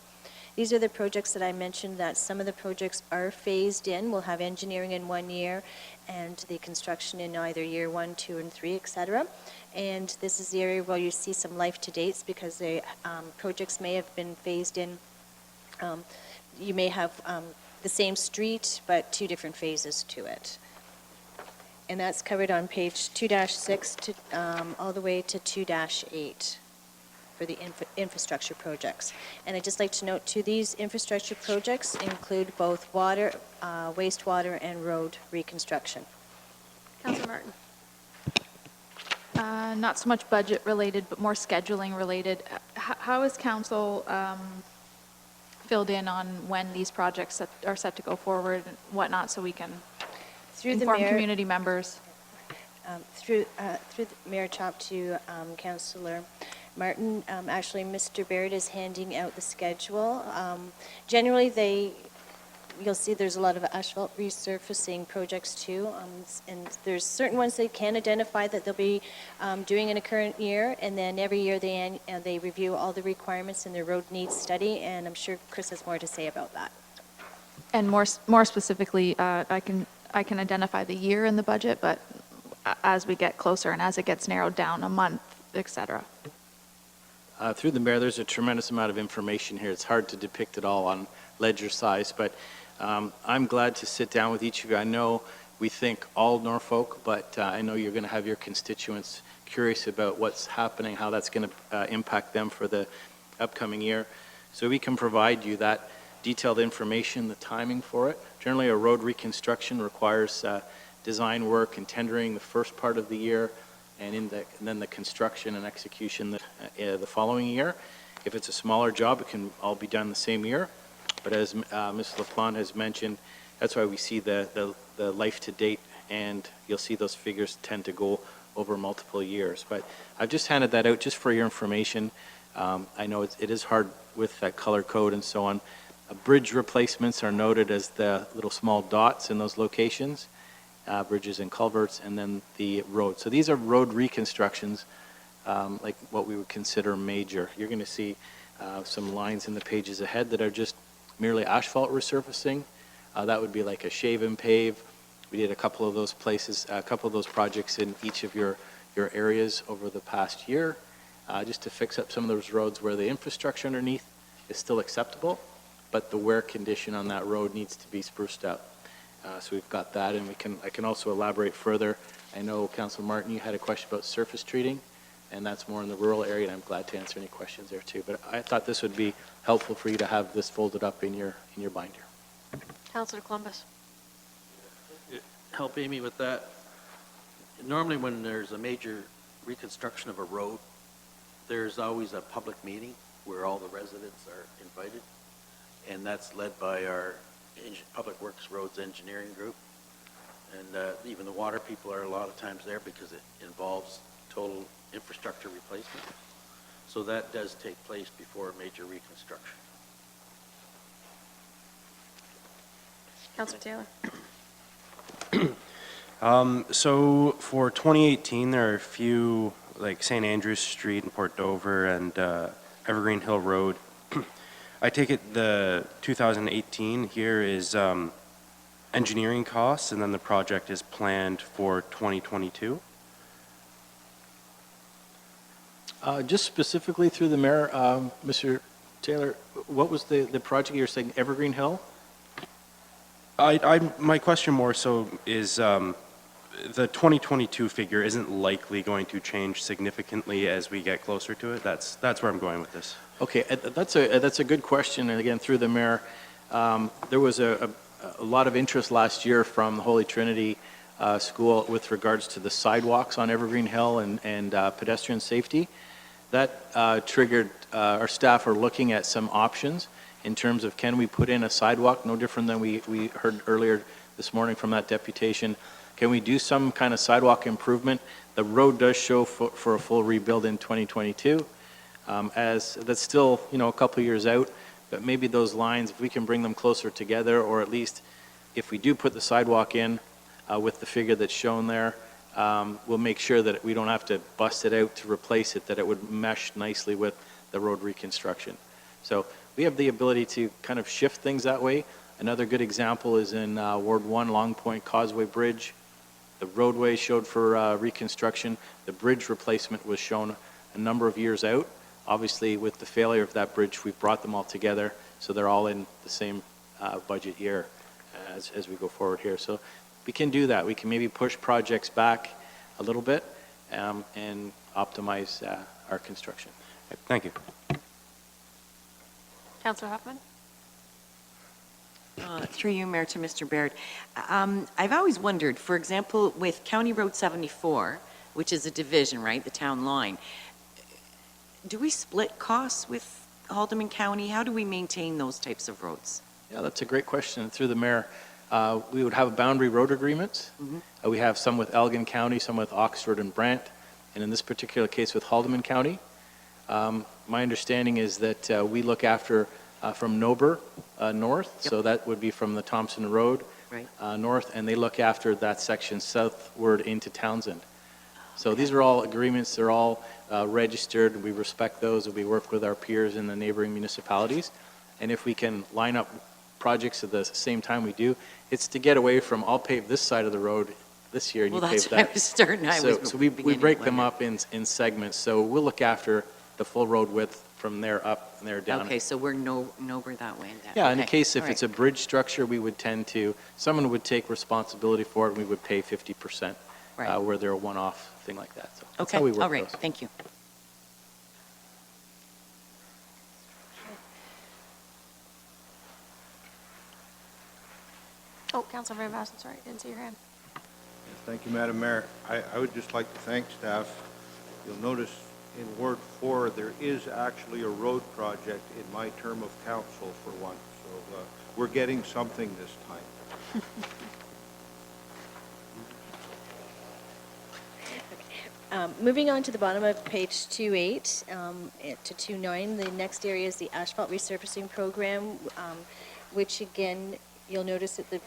[SPEAKER 1] These are the projects that I mentioned that some of the projects are phased in. We'll have engineering in 1 year and the construction in either year 1, 2, and 3, et cetera. And this is the area where you see some life to dates because the projects may have been phased in. You may have the same street, but 2 different phases to it. And that's covered on page 2-6 to all the way to 2-8 for the infrastructure projects. And I'd just like to note too, these infrastructure projects include both water, wastewater, and road reconstruction.
[SPEAKER 2] Councillor Martin?
[SPEAKER 5] Not so much budget related, but more scheduling related. How is council filled in on when these projects are set to go forward and whatnot, so we can inform community members?
[SPEAKER 1] Through the Mayor Chop to Councillor Martin, actually Mr. Baird is handing out the schedule. Generally, you'll see there's a lot of asphalt resurfacing projects too, and there's certain ones they can identify that they'll be doing in a current year, and then every year they review all the requirements in their road needs study, and I'm sure Chris has more to say about that.
[SPEAKER 5] And more specifically, I can identify the year in the budget, but as we get closer and as it gets narrowed down, a month, et cetera.
[SPEAKER 6] Through the mayor, there's a tremendous amount of information here. It's hard to depict it all on ledger size, but I'm glad to sit down with each of you. I know we think all Norfolk, but I know you're going to have your constituents curious about what's happening, how that's going to impact them for the upcoming year. So we can provide you that detailed information, the timing for it. Generally, a road reconstruction requires design work and tendering the first part of the year, and then the construction and execution the following year. If it's a smaller job, it can all be done the same year. But as Ms. LaPlante has mentioned, that's why we see the life to date, and you'll see those figures tend to go over multiple years. But I've just handed that out just for your information. I know it is hard with that color code and so on. Bridge replacements are noted as the little small dots in those locations, bridges and culverts, and then the road. So these are road reconstructions, like what we would consider major. You're going to see some lines in the pages ahead that are just merely asphalt resurfacing. That would be like a shave and pave. We did a couple of those places, a couple of those projects in each of your areas over the past year, just to fix up some of those roads where the infrastructure underneath is still acceptable, but the wear condition on that road needs to be spruced up. So we've got that, and I can also elaborate further. I know, Councilor Martin, you had a question about surface treating, and that's more in the rural area, and I'm glad to answer any questions there too. But I thought this would be helpful for you to have this folded up in your binder.
[SPEAKER 2] Councillor Columbus?
[SPEAKER 11] Help Amy with that. Normally when there's a major reconstruction of a road, there's always a public meeting where all the residents are invited. And that's led by our Public Works Roads Engineering Group. And even the water people are a lot of times there because it involves total infrastructure replacement. So that does take place before major reconstruction.
[SPEAKER 2] Councillor Taylor?
[SPEAKER 12] So for 2018, there are a few, like St. Andrews Street in Port Dover and Evergreen Hill Road. I take it the 2018 here is engineering costs, and then the project is planned for 2022?
[SPEAKER 6] Just specifically through the mayor, Mr. Taylor, what was the project you were saying, Evergreen Hill?
[SPEAKER 12] My question more so is the 2022 figure isn't likely going to change significantly as we get closer to it. That's where I'm going with this.
[SPEAKER 6] Okay, that's a good question, and again, through the mayor. There was a lot of interest last year from the Holy Trinity School with regards to the sidewalks on Evergreen Hill and pedestrian safety. That triggered, our staff are looking at some options in terms of can we put in a sidewalk, no different than we heard earlier this morning from that deputation. Can we do some kind of sidewalk improvement? The road does show for a full rebuild in 2022. As that's still, a couple of years out, but maybe those lines, if we can bring them closer together, or at least if we do put the sidewalk in with the figure that's shown there, we'll make sure that we don't have to bust it out to replace it, that it would mesh nicely with the road reconstruction. So we have the ability to kind of shift things that way. Another good example is in Ward 1, Long Point Causeway Bridge. The roadway showed for reconstruction. The bridge replacement was shown a number of years out. Obviously, with the failure of that bridge, we've brought them all together, so they're all in the same budget year as we go forward here. So we can do that. We can maybe push projects back a little bit and optimize our construction.
[SPEAKER 12] Thank you.
[SPEAKER 2] Councillor Huffman?
[SPEAKER 7] Through you, Mayor, to Mr. Baird. I've always wondered, for example, with County Road 74, which is a division, right, the town line, do we split costs with Haldimand County? How do we maintain those types of roads?
[SPEAKER 6] Yeah, that's a great question. Through the mayor, we would have boundary road agreements.
[SPEAKER 7] Mm-hmm.
[SPEAKER 6] We have some with Elgin County, some with Oxford and Brant, and in this particular case with Haldimand County. My understanding is that we look after from Nober north,
[SPEAKER 7] Yep.
[SPEAKER 6] so that would be from the Thompson Road
[SPEAKER 7] Right.
[SPEAKER 6] North, and they look after that section southward into Townsend. So these are all agreements, they're all registered, we respect those, and we work with our peers in the neighboring municipalities. And if we can line up projects at the same time we do, it's to get away from, I'll pave this side of the road this year and
[SPEAKER 7] Well,
[SPEAKER 6] you
[SPEAKER 7] that's
[SPEAKER 6] pave
[SPEAKER 7] what I
[SPEAKER 6] that.
[SPEAKER 7] was starting.
[SPEAKER 6] So we break them up in segments, so we'll look after the full road width from there up and there down.
[SPEAKER 7] Okay, so we're nowhere that way.
[SPEAKER 6] Yeah, in the
[SPEAKER 7] Okay,
[SPEAKER 6] case if
[SPEAKER 7] all
[SPEAKER 6] it's
[SPEAKER 7] right.
[SPEAKER 6] a bridge structure, we would tend to, someone would take responsibility for it, and we would pay 50%
[SPEAKER 7] Right.
[SPEAKER 6] where they're a one-off thing like that. So that's
[SPEAKER 7] Okay,
[SPEAKER 6] how we work
[SPEAKER 7] all right,
[SPEAKER 6] those.
[SPEAKER 7] thank you.
[SPEAKER 2] Oh, Councillor Van Basten, sorry, didn't see your hand.
[SPEAKER 4] Yes, thank you, Madam Mayor. I would just like to thank staff. You'll notice in Ward 4, there is actually a road project in my term of council for once. So we're getting something this time.
[SPEAKER 1] Moving on to the bottom of page 28 to 29, the next area is the asphalt resurfacing program, which again, you'll notice that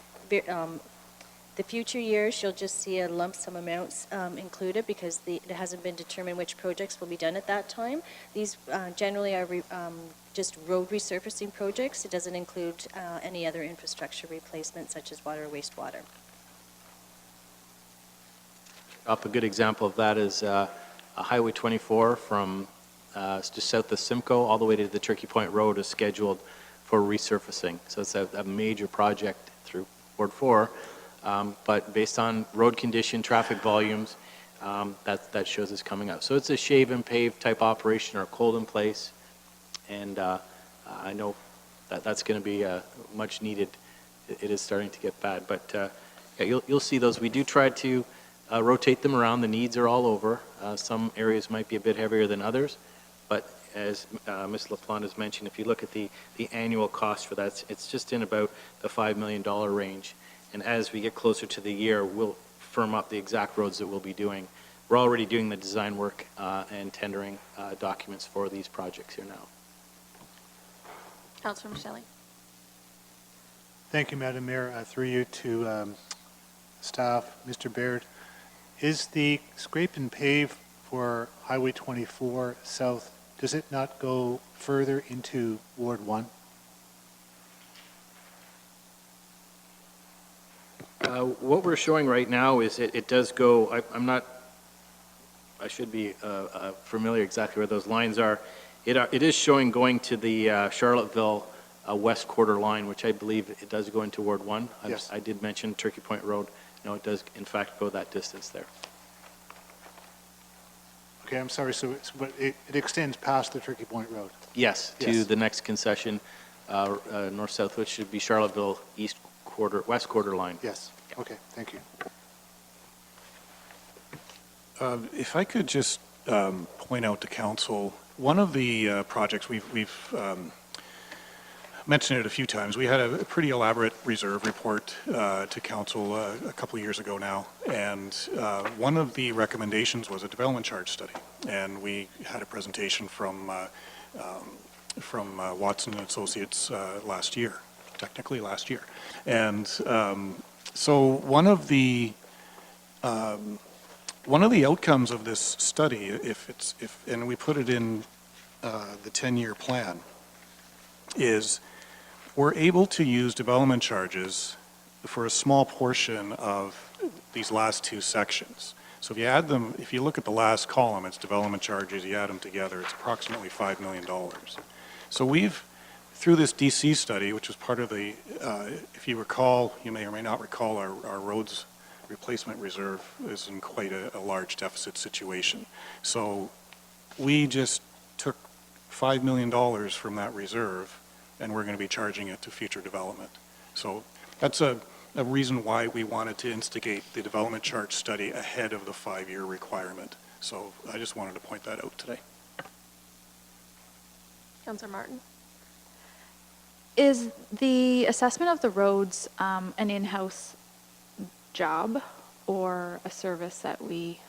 [SPEAKER 1] the future years, you'll just see a lump sum amounts included because it hasn't been determined which projects will be done at that time. These generally are just road resurfacing projects. It doesn't include any other infrastructure replacement such as water or wastewater.
[SPEAKER 6] Up a good example of that is Highway 24 from just south of Simcoe all the way to the Turkey Point Road is scheduled for resurfacing. So it's a major project through Ward 4, but based on road condition, traffic volumes, that shows it's coming up. So it's a shave and pave type operation or cold in place, and I know that's going to be much needed. It is starting to get bad, but yeah, you'll see those. We do try to rotate them around. The needs are all over. Some areas might be a bit heavier than others, but as Ms. LaPlante has mentioned, if you look at the annual cost for that, it's just in about the $5 million range. And as we get closer to the year, we'll firm up the exact roads that we'll be doing. We're already doing the design work and tendering documents for these projects here now.
[SPEAKER 2] Councillor Michelli.
[SPEAKER 9] Thank you, Madam Mayor. Through you to staff, Mr. Baird. Is the scrape and pave for Highway 24 South, does it not go further into Ward 1?
[SPEAKER 6] What we're showing right now is it does go, I should be familiar exactly where those lines are. It is showing going to the Charlotteville west quarter line, which I believe it does go into Ward 1.
[SPEAKER 9] Yes.
[SPEAKER 6] I did mention Turkey Point Road. No, it does in fact go that distance there.
[SPEAKER 9] Okay, I'm sorry, but it extends past the Turkey Point Road?
[SPEAKER 6] Yes, to
[SPEAKER 9] Yes.
[SPEAKER 6] the next concession, north-south, which should be Charlotteville west quarter line.
[SPEAKER 9] Yes, okay, thank you.
[SPEAKER 3] If I could just point out to council, one of the projects we've mentioned it a few times. We had a pretty elaborate reserve report to council a couple of years ago now, and one of the recommendations was a development charge study, and we had a presentation from Watson and Associates last year, technically last year, and so one of the outcomes of this study, and we put it in the 10-year plan, is we're able to use development charges for a small portion of these last two sections. So if you add them, if you look at the last column, it's development charges, you add them together, it's approximately $5 million. So we've, through this DC study, which was part of the, if you recall, you may or may not recall, our roads replacement reserve is in quite a large deficit situation. So we just took $5 million from that reserve, and we're going to be charging it to future development. So that's a reason why we wanted to instigate the development charge study ahead of the 5-year requirement. So I just wanted to point that out today.
[SPEAKER 2] Councillor Martin.
[SPEAKER 5] Is the assessment of the roads an in-house job or a service that we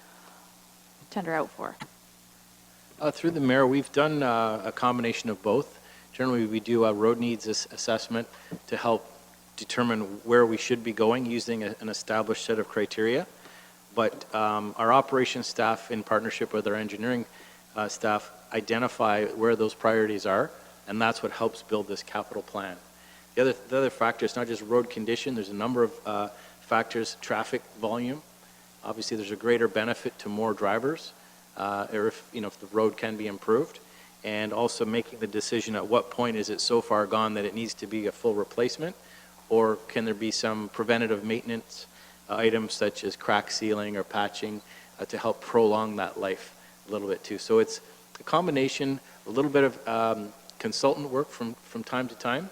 [SPEAKER 5] tender out for?
[SPEAKER 6] Through the mayor, we've done a combination of both. Generally, we do a road needs assessment to help determine where we should be going using an established set of criteria. But our operations staff, in partnership with our engineering staff, identify where those priorities are, and that's what helps build this capital plan. The other factor is not just road condition. There's a number of factors. Traffic volume. Obviously, there's a greater benefit to more drivers, or if the road can be improved. And also making the decision at what point is it so far gone that it needs to be a full replacement, or can there be some preventative maintenance items such as crack sealing or patching to help prolong that life a little bit too. So it's a combination, a little bit of consultant work from time to time,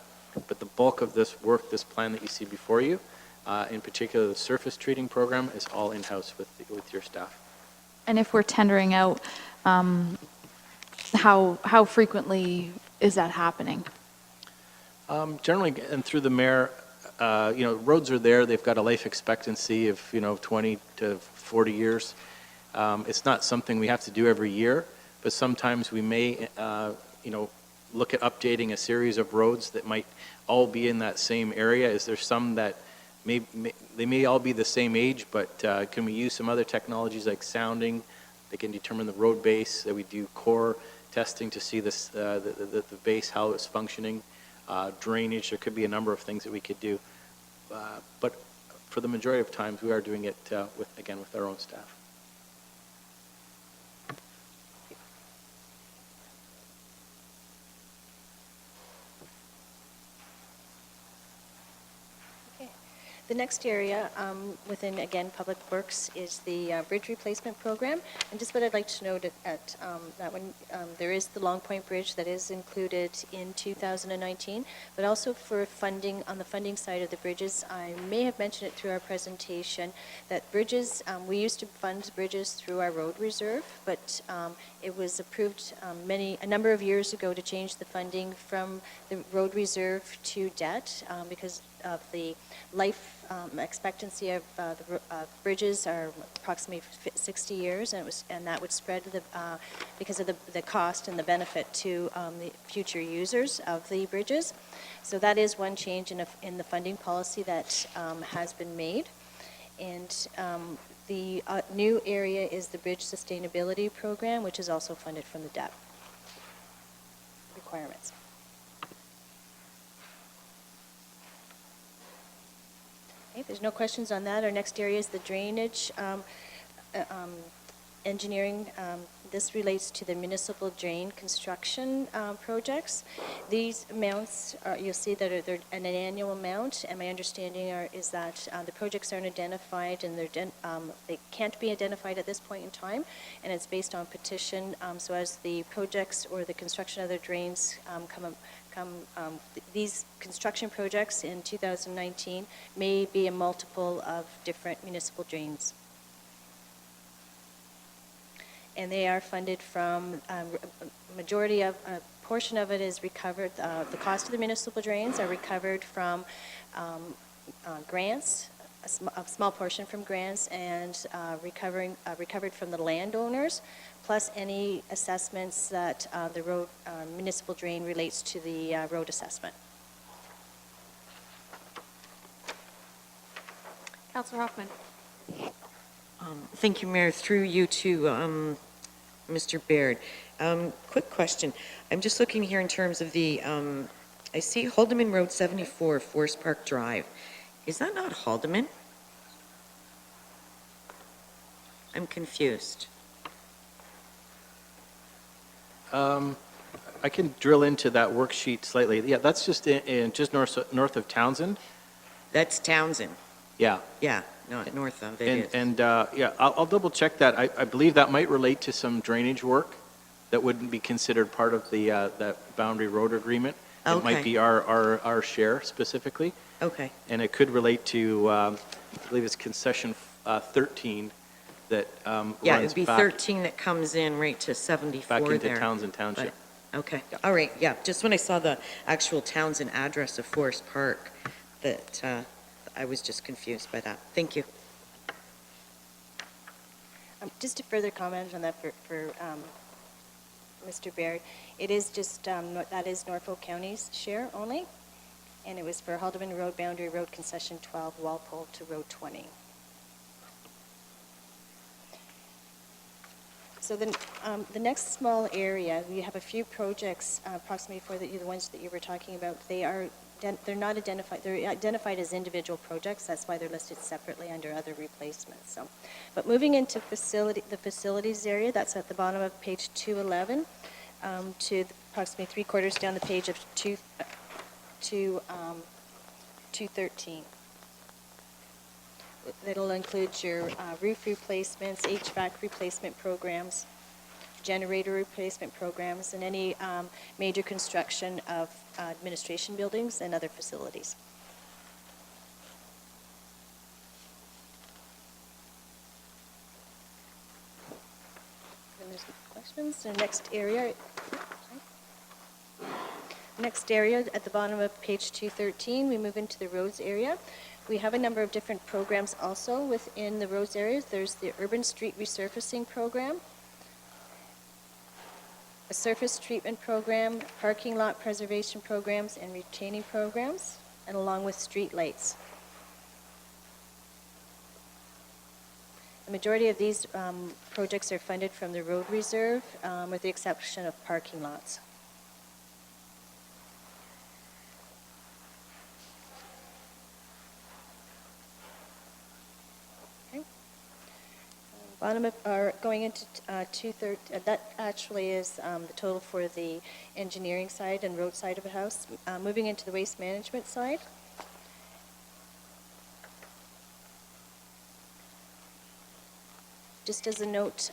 [SPEAKER 6] but the bulk of this work, this plan that you see before you, in particular the surface treating program, is all in-house with your staff.
[SPEAKER 5] And if we're tendering out, how frequently is that happening?
[SPEAKER 6] Generally, and through the mayor, roads are there. They've got a life expectancy of 20 to 40 years. It's not something we have to do every year, but sometimes we may, look at updating a series of roads that might all be in that same area. Is there some that they may all be the same age, but can we use some other technologies like sounding? They can determine the road base. That we do core testing to see this, the base, how it's functioning. Drainage, there could be a number of things that we could do. But for the majority of times, we are doing it with our own staff.
[SPEAKER 1] The next area within, again, Public Works is the bridge replacement program. And just what I'd like to note at that one, there is the Long Point Bridge that is included in 2019, but also for funding, on the funding side of the bridges, I may have mentioned it through our presentation, that bridges, we used to fund bridges through our road reserve, but it was approved a number of years ago to change the funding from the road reserve to debt because of the life expectancy of bridges are approximately 60 years, and that would spread because of the cost and the benefit to the future users of the bridges. So that is one change in the funding policy that has been made. And the new area is the Bridge Sustainability Program, which is also funded from the debt requirements. Okay, there's no questions on that. Our next area is the drainage engineering. This relates to the municipal drain construction projects. These amounts, you'll see that they're an annual amount, and my understanding is that the projects aren't identified, and they can't be identified at this point in time, and it's based on petition. So as the projects or the construction of the drains these construction projects in 2019 may be a multiple of different municipal drains. And they are funded from, majority of, a portion of it is recovered, the cost of the municipal drains are recovered from grants, a small portion from grants, and recovered from the landowners, plus any assessments that the road municipal drain relates to the road assessment.
[SPEAKER 2] Councillor Hoffman.
[SPEAKER 7] Thank you, Mayor. Through you to Mr. Baird. Quick question. I'm just looking here in terms of the, I see Haldeman Road 74, Forest Park Drive. Is that not Haldeman? I'm confused.
[SPEAKER 6] I can drill into that worksheet slightly. Yeah, that's just just north of Townsend.
[SPEAKER 7] That's Townsend.
[SPEAKER 6] Yeah.
[SPEAKER 7] Yeah, not north of it.
[SPEAKER 6] Yeah, I'll double check that. I believe that might relate to some drainage work that wouldn't be considered part of the that boundary road agreement. It might be our share specifically.
[SPEAKER 7] Okay.
[SPEAKER 6] And it could relate to, I believe it's concession 13 that
[SPEAKER 7] Yeah,
[SPEAKER 6] runs
[SPEAKER 7] it'd be
[SPEAKER 6] back
[SPEAKER 7] 13 that comes in right to 74
[SPEAKER 6] back into
[SPEAKER 7] there.
[SPEAKER 6] Townsend Township.
[SPEAKER 7] But, okay, all right, yeah, just when I saw the actual Townsend address of Forest Park, that I was just confused by that. Thank you.
[SPEAKER 1] Just to further comment on that for Mr. Baird, it is just, that is Norfolk County's share only, and it was for Haldeman Road Boundary Road Concession 12, Walpole to Road 20. So then the next small area, we have a few projects, approximately for the ones that you were talking about. They're not identified, they're identified as individual projects. That's why they're listed separately under other replacements. So, but moving into the facilities area, that's at the bottom of page 211 to approximately 3/4 down the page of 213. That'll include your roof replacements, HVAC replacement programs, generator replacement programs, and any major construction of administration buildings and other facilities. And there's questions. The next area at the bottom of page 213, we move into the roads area. We have a number of different programs also within the roads areas. There's the Urban Street Resurfacing Program, a surface treatment program, parking lot preservation programs, and retaining programs, and along with street lights. The majority of these projects are funded from the road reserve, with the exception of parking lots. Bottom of, or going into that actually is the total for the engineering side and road side of the house. Moving into the waste management side. Just as a note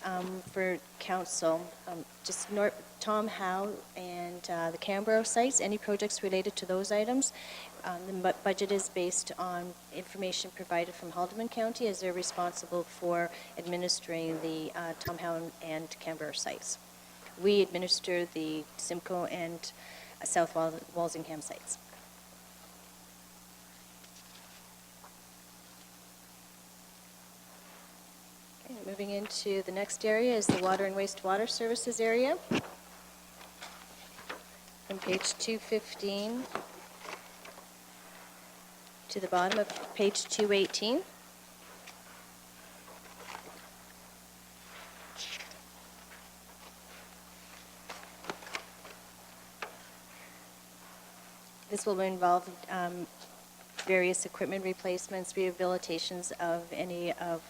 [SPEAKER 1] for council, just Tom Howe and the Canberra sites, any projects related to those items, the budget is based on information provided from Haldeman County, as they're responsible for administering the Tom Howe and Canberra sites. We administer the Simcoe and South Walsingham sites. Okay, moving into the next area is the water and wastewater services area. From page 215 to the bottom of page 218. This will involve various equipment replacements, rehabilitations of any of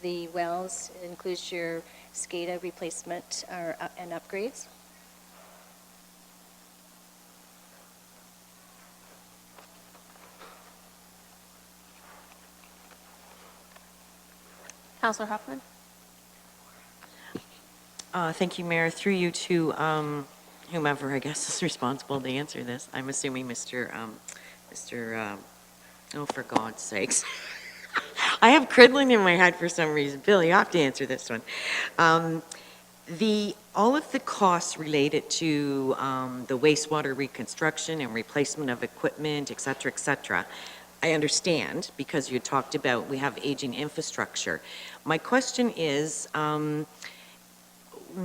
[SPEAKER 1] the wells. It includes your SCADA replacement and upgrades.
[SPEAKER 2] Councillor Huffman?
[SPEAKER 7] Thank you, Mayor. Through you to whomever, I guess, is responsible to answer this. I'm assuming oh, for God's sakes. I have Cridlin in my head for some reason. Bill, you have to answer this one. All of the costs related to the wastewater reconstruction and replacement of equipment, et cetera, I understand, because you talked about we have aging infrastructure. My question is, when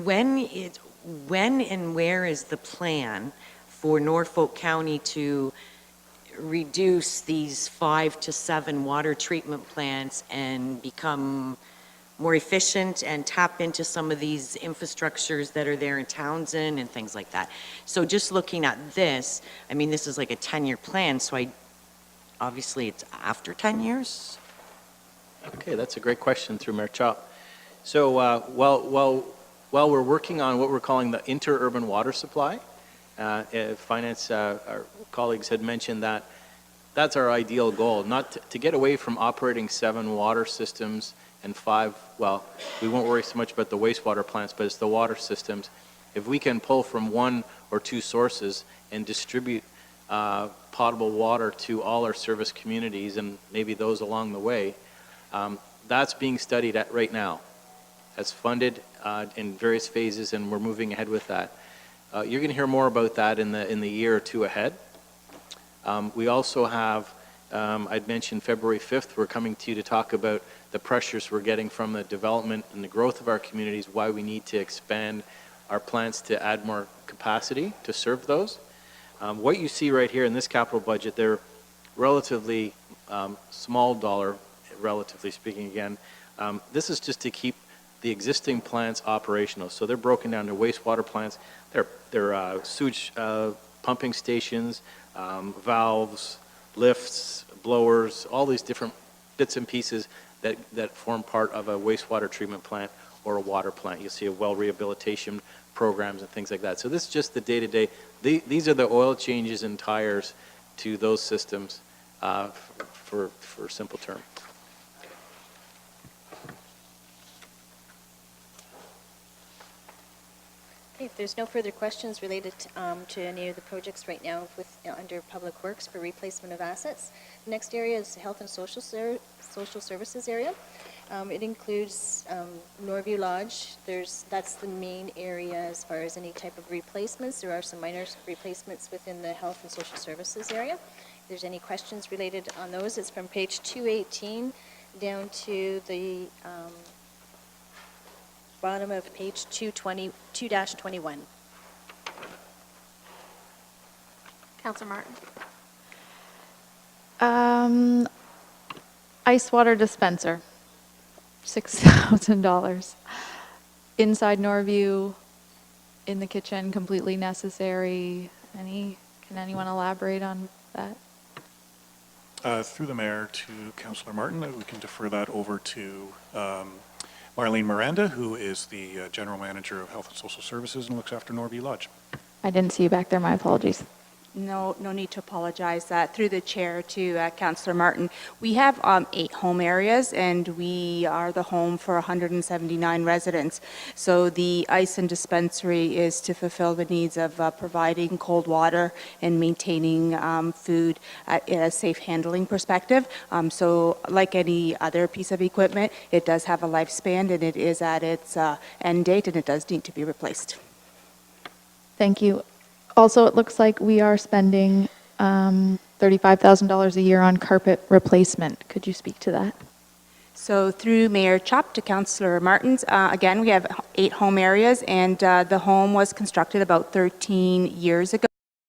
[SPEAKER 7] and where is the plan for Norfolk County to reduce these 5 to 7 water treatment plants and become more efficient and tap into some of these infrastructures that are there in Townsend and things like that? So just looking at this, I mean, this is like a 10-year plan, so obviously it's after 10 years?
[SPEAKER 6] Okay, that's a great question through Mayor Chop. So while we're working on what we're calling the interurban water supply, finance, our colleagues had mentioned that that's our ideal goal, not to get away from operating 7 water systems and 5, well, we won't worry so much about the wastewater plants, but it's the water systems. If we can pull from 1 or 2 sources and distribute potable water to all our service communities and maybe those along the way, that's being studied right now. That's funded in various phases, and we're moving ahead with that. You're going to hear more about that in the year or 2 ahead. We also have, I'd mentioned February 5th, we're coming to you to talk about the pressures we're getting from the development and the growth of our communities, why we need to expand our plants to add more capacity to serve those. What you see right here in this capital budget, they're relatively small dollar, relatively speaking again. This is just to keep the existing plants operational. So they're broken down to wastewater plants, they're sewage pumping stations, valves, lifts, blowers, all these different bits and pieces that form part of a wastewater treatment plant or a water plant. You'll see a well rehabilitation programs and things like that. So this is just the day-to-day. These are the oil changes and tires to those systems for a simple term.
[SPEAKER 1] Okay, if there's no further questions related to any of the projects right now under Public Works for replacement of assets, the next area is the Health and Social Services area. It includes Norview Lodge. That's the main area as far as any type of replacements. There are some minor replacements within the Health and Social Services area. If there's any questions related on those, it's from page 218 down to the bottom of page 2-21.
[SPEAKER 2] Councillor Martin?
[SPEAKER 5] Ice water dispenser, $6,000. Inside Norview, in the kitchen, completely necessary. Can anyone elaborate on that?
[SPEAKER 3] Through the mayor to Councillor Martin, we can defer that over to Marlene Miranda, who is the General Manager of Health and Social Services and looks after Norview Lodge.
[SPEAKER 5] I didn't see you back there, my apologies.
[SPEAKER 13] No need to apologize. Through the chair to Councillor Martin, we have 8 home areas, and we are the home for 179 residents. So the ice and dispensary is to fulfill the needs of providing cold water and maintaining food in a safe handling perspective. So like any other piece of equipment, it does have a lifespan, and it is at its end date, and it does need to be replaced.
[SPEAKER 5] Thank you. Also, it looks like we are spending $35,000 a year on carpet replacement. Could you speak to that?
[SPEAKER 13] So through Mayor Chop to Councillor Martins, again, we have 8 home areas, and the home was constructed about 13 years ago.